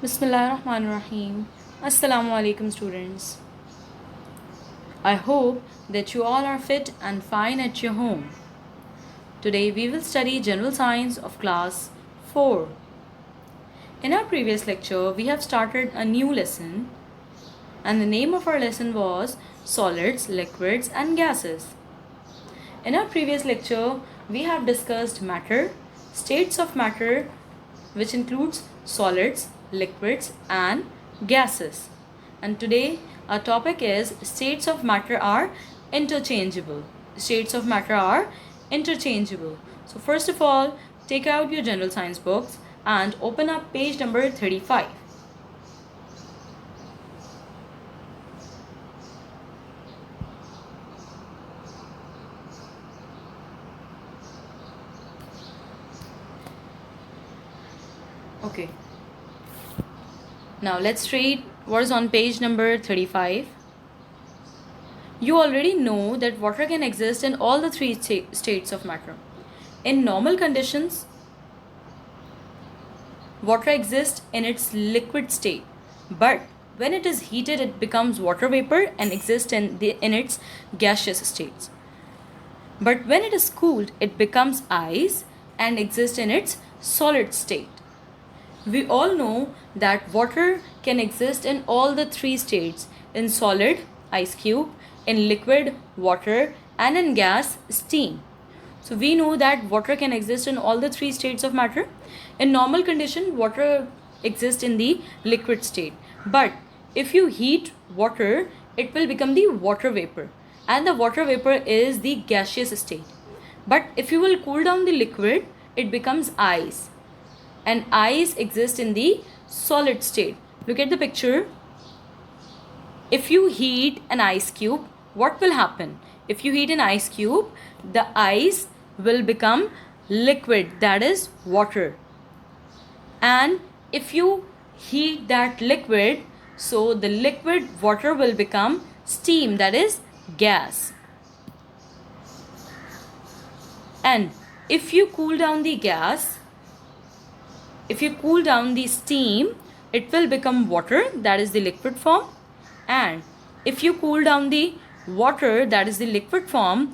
Bismillahirrahmanirrahim. Assalamu alaikum students. I hope that you all are fit and fine at your home. Today we will study General Science of class 4. In our previous lecture we have started a new lesson and the name of our lesson was Solids, Liquids and Gases. In our previous lecture we have discussed matter, states of matter which includes solids, liquids and gases. And today our topic is states of matter are interchangeable. States of matter are interchangeable. So first of all, take out your general science books and open up page number 35. Okay. Now let's read what is on page number 35. You already know that water can exist in all the three states of matter. In normal conditions, water exists in its liquid state, but when it is heated it becomes water vapor and exists in its gaseous states. But when it is cooled it becomes ice and exists in its solid state. We all know that water can exist in all the three states: in solid, ice cube, in liquid, water, and in gas, steam. So we know that water can exist in all the three states of matter. In normal condition, water exists in the liquid state. But if you heat water, it will become the water vapor. And the water vapor is the gaseous state. But if you will cool down the liquid, it becomes ice. And ice exists in the solid state. Look at the picture. If you heat an ice cube, what will happen? If you heat an ice cube, the ice will become liquid, that is water. And if you heat that liquid, so the liquid water will become steam, that is gas. And if you cool down the gas, if you cool down the steam, it will become water, that is the liquid form. And if you cool down the water, that is the liquid form,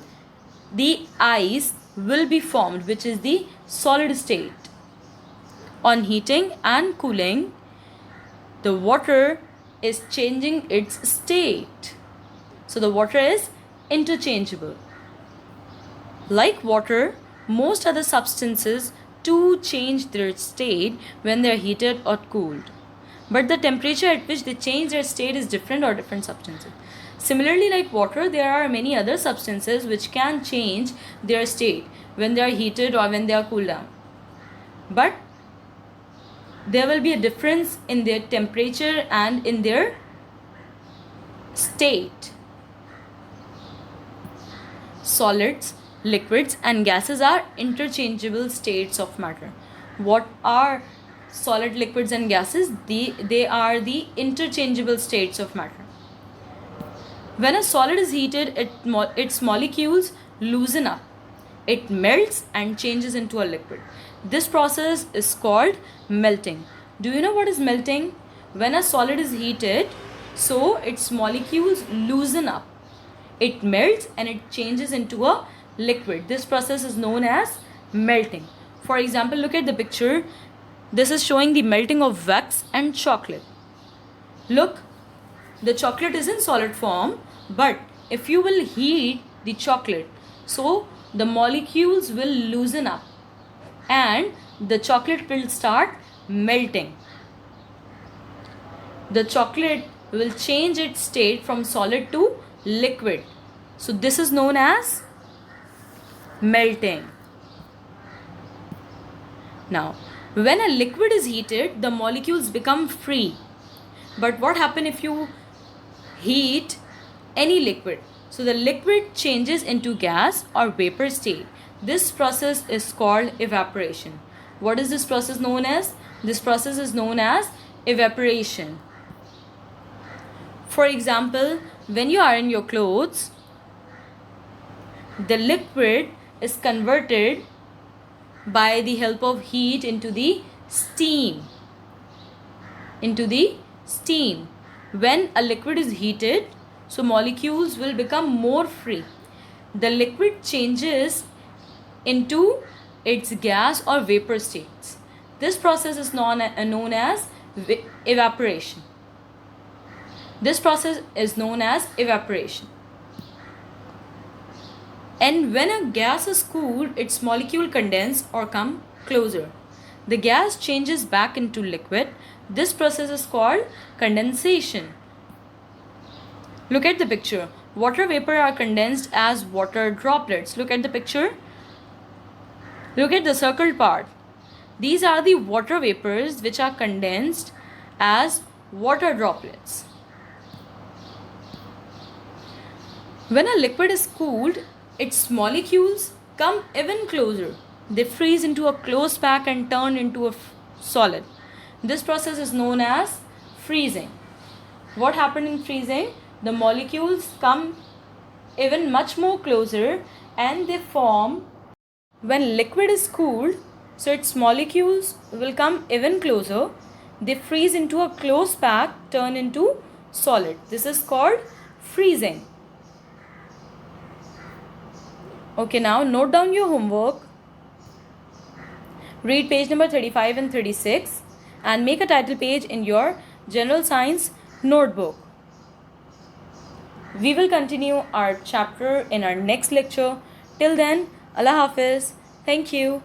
the ice will be formed, which is the solid state. On heating and cooling, the water is changing its state. So the water is interchangeable. Like water, most other substances to change their state when they are heated or cooled. But the temperature at which they change their state is different for different substances. Similarly, like water, there are many other substances which can change their state when they are heated or when they are cooled down. But there will be a difference in their temperature and in their state. Solids, liquids and gases are interchangeable states of matter. What are solid, liquids and gases? They are the interchangeable states of matter. When a solid is heated, its molecules loosen up. It melts and changes into a liquid. This process is called melting. Do you know what is melting? When a solid is heated, so its molecules loosen up. It melts and it changes into a liquid. This process is known as melting. For example, look at the picture. This is showing the melting of wax and chocolate. Look, the chocolate is in solid form, but if you will heat the chocolate, so the molecules will loosen up and the chocolate will start melting. The chocolate will change its state from solid to liquid. So this is known as melting. Now, when a liquid is heated, the molecules become free. But what happens if you heat any liquid? So the liquid changes into gas or vapor state. This process is called evaporation. What is this process known as? This process is known as evaporation. For example, when you iron your clothes, the liquid is converted by the help of heat into the steam. into the steam. When a liquid is heated, so molecules will become more free. The liquid changes into its gas or vapor states. This process is known as evaporation. This process is known as evaporation. And when a gas is cooled, its molecule condense or come closer. The gas changes back into liquid. This process is called condensation. Look at the picture. Water vapor are condensed as water droplets. Look at the picture. Look at the circled part. These are the water vapors which are condensed as water droplets. When a liquid is cooled, its molecules come even closer. They freeze into a closed pack and turn into a solid. This process is known as freezing. What happened in freezing? The molecules come even much more closer and they form. When liquid is cooled, so its molecules will come even closer. They freeze into a closed pack, turn into solid. This is called freezing. Okay, now note down your homework. Read page number 35 and 36 and make a title page in your general science notebook. We will continue our chapter in our next lecture. Till then, Allah Hafiz. Thank you.